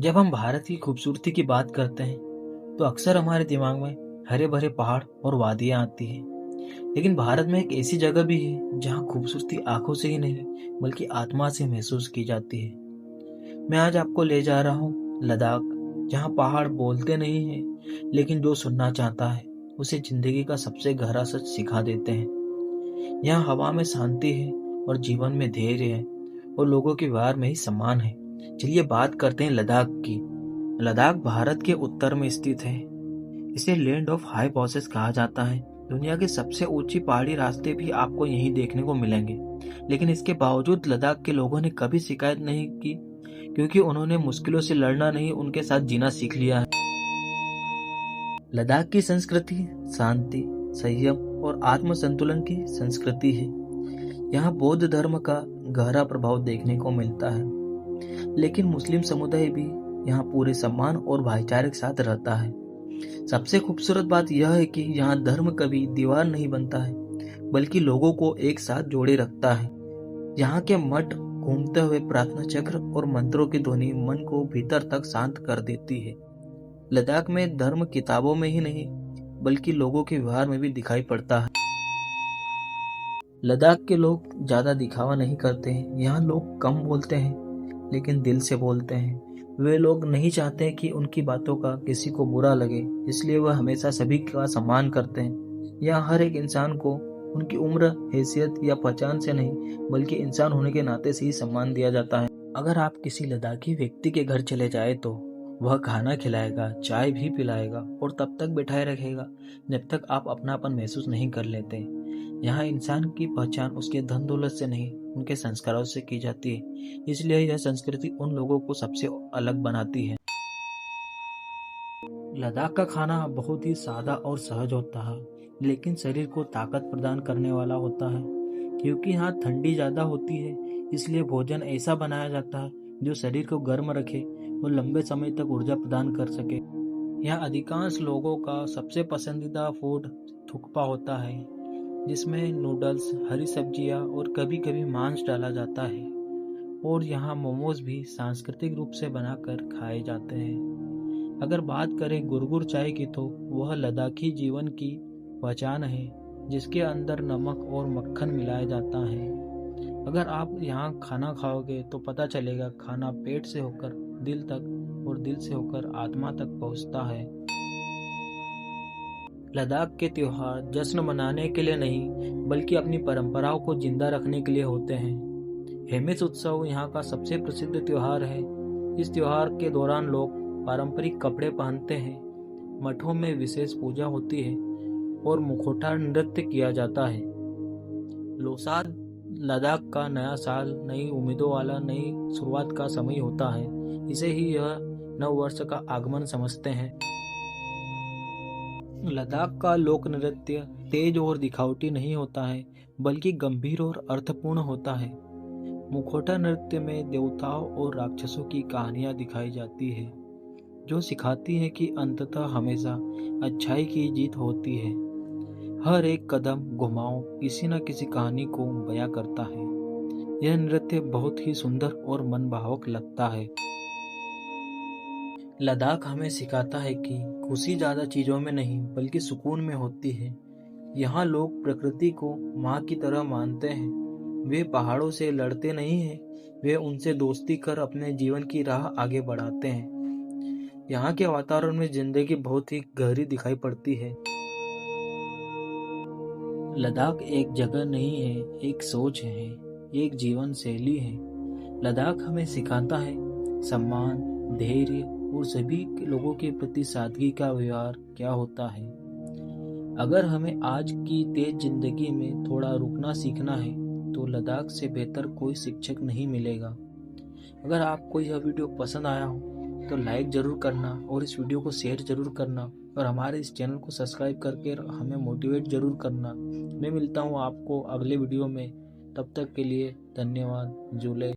जब हम भारत की खूबसूरती की बात करते हैं तो अक्सर हमारे दिमाग में हरे भरे पहाड़ और वादियां आती हैं। लेकिन भारत में एक ऐसी जगह भी है जहां खूबसूरती आंखों से ही नहीं बल्कि आत्मा से महसूस की जाती है। मैं आज आपको ले जा रहा हूँ लद्दाख, जहां पहाड़ बोलते नहीं हैं लेकिन जो सुनना चाहता है उसे जिंदगी का सबसे गहरा सच सिखा देते हैं। यहाँ हवा में शांति है और जीवन में धैर्य है और लोगों के व्यवहार में ही सम्मान है। चलिए बात करते हैं लद्दाख की। लद्दाख भारत के उत्तर में स्थित है। इसे लैंड ऑफ हाई बॉसेस कहा जाता है। दुनिया के सबसे ऊंची पहाड़ी रास्ते भी आपको यहीं देखने को मिलेंगे। लेकिन इसके बावजूद लद्दाख के लोगों ने कभी शिकायत नहीं की, क्योंकि उन्होंने मुश्किलों से लड़ना नहीं, उनके साथ जीना सीख लिया है। लद्दाख की संस्कृति शांति, संयम और आत्म संतुलन की संस्कृति है। यहाँ बौद्ध धर्म का गहरा प्रभाव देखने को मिलता है। लेकिन मुस्लिम समुदाय भी यहाँ पूरे सम्मान और भाईचारे के साथ रहता है। सबसे खूबसूरत बात यह है कि यहाँ धर्म कभी दीवार नहीं बनता है, बल्कि लोगों को एक साथ जोड़े रखता है। यहाँ के मठ घूमते हुए प्रार्थना चक्र और मंत्रों की ध्वनि मन को भीतर तक शांत कर देती है। लद्दाख में धर्म किताबों में ही नहीं बल्कि लोगों के व्यवहार में भी दिखाई पड़ता है। लद्दाख के लोग ज्यादा दिखावा नहीं करते हैं। यहाँ लोग कम बोलते हैं लेकिन दिल से बोलते हैं। वे लोग नहीं चाहते कि उनकी बातों का किसी को बुरा लगे, इसलिए वह हमेशा सभी का सम्मान करते हैं। यहाँ हर एक इंसान को उनकी उम्र, हैसियत या पहचान से नहीं बल्कि इंसान होने के नाते से ही सम्मान दिया जाता है। अगर आप किसी लद्दाखी व्यक्ति के घर चले जाए तो वह खाना खिलाएगा, चाय भी पिलाएगा और तब तक बिठाए रखेगा जब तक आप अपनापन महसूस नहीं कर लेते। यहाँ इंसान की पहचान उसके धन दौलत से नहीं, उनके संस्कारों से की जाती है। इसलिए यह संस्कृति उन लोगों को सबसे अलग बनाती है। लद्दाख का खाना बहुत ही सादा और सहज होता है, लेकिन शरीर को ताकत प्रदान करने वाला होता है। क्योंकि यहाँ ठंडी ज्यादा होती है, इसलिए भोजन ऐसा बनाया जाता है जो शरीर को गर्म रखे और लंबे समय तक ऊर्जा प्रदान कर सके। यहाँ अधिकांश लोगों का सबसे पसंदीदा फूड थुक्पा होता है, जिसमें नूडल्स, हरी सब्जियां और कभी कभी मांस डाला जाता है। और यहाँ मोमोज भी सांस्कृतिक रूप से बनाकर खाए जाते हैं। अगर बात करें गुरगुर चाय की तो वह लद्दाखी जीवन की पहचान है, जिसके अंदर नमक और मक्खन मिलाया जाता है। अगर आप यहाँ खाना खाओगे तो पता चलेगा खाना पेट से होकर दिल तक और दिल से होकर आत्मा तक पहुँचता है। लद्दाख के त्योहार जश्न मनाने के लिए नहीं बल्कि अपनी परंपराओं को जिंदा रखने के लिए होते हैं। हेमिस उत्सव यहाँ का सबसे प्रसिद्ध त्योहार है। इस त्योहार के दौरान लोग पारंपरिक कपड़े पहनते हैं, मठों में विशेष पूजा होती है और मुखौटा नृत्य किया जाता है। लोसार लद्दाख का नया साल, नई उम्मीदों वाला नई शुरुआत का समय होता है। इसे ही यह नव वर्ष का आगमन समझते हैं। लद्दाख का लोक नृत्य तेज और दिखावटी नहीं होता है बल्कि गंभीर और अर्थपूर्ण होता है। मुखौटा नृत्य में देवताओं और राक्षसों की कहानियां दिखाई जाती है, जो सिखाती है कि अंततः हमेशा अच्छाई की जीत होती है। हर एक कदम घुमाव किसी न किसी कहानी को बयां करता है। यह नृत्य बहुत ही सुंदर और मनभावक लगता है। लद्दाख हमें सिखाता है कि खुशी ज्यादा चीजों में नहीं बल्कि सुकून में होती है। यहाँ लोग प्रकृति को माँ की तरह मानते हैं। वे पहाड़ों से लड़ते नहीं हैं, वे उनसे दोस्ती कर अपने जीवन की राह आगे बढ़ाते हैं। यहाँ के वातावरण में जिंदगी बहुत ही गहरी दिखाई पड़ती है। लद्दाख एक जगह नहीं है, एक सोच है, एक जीवन शैली है। लद्दाख हमें सिखाता है सम्मान, धैर्य और सभी लोगों के प्रति सादगी का व्यवहार क्या होता है। अगर हमें आज की तेज जिंदगी में थोड़ा रुकना सीखना है तो लद्दाख से बेहतर कोई शिक्षक नहीं मिलेगा। अगर आपको यह वीडियो पसंद आया हो तो लाइक जरूर करना और इस वीडियो को शेयर जरूर करना और हमारे इस चैनल को सब्सक्राइब करके हमें मोटिवेट जरूर करना। मैं मिलता हूँ आपको अगले वीडियो में। तब तक के लिए धन्यवाद। जुले।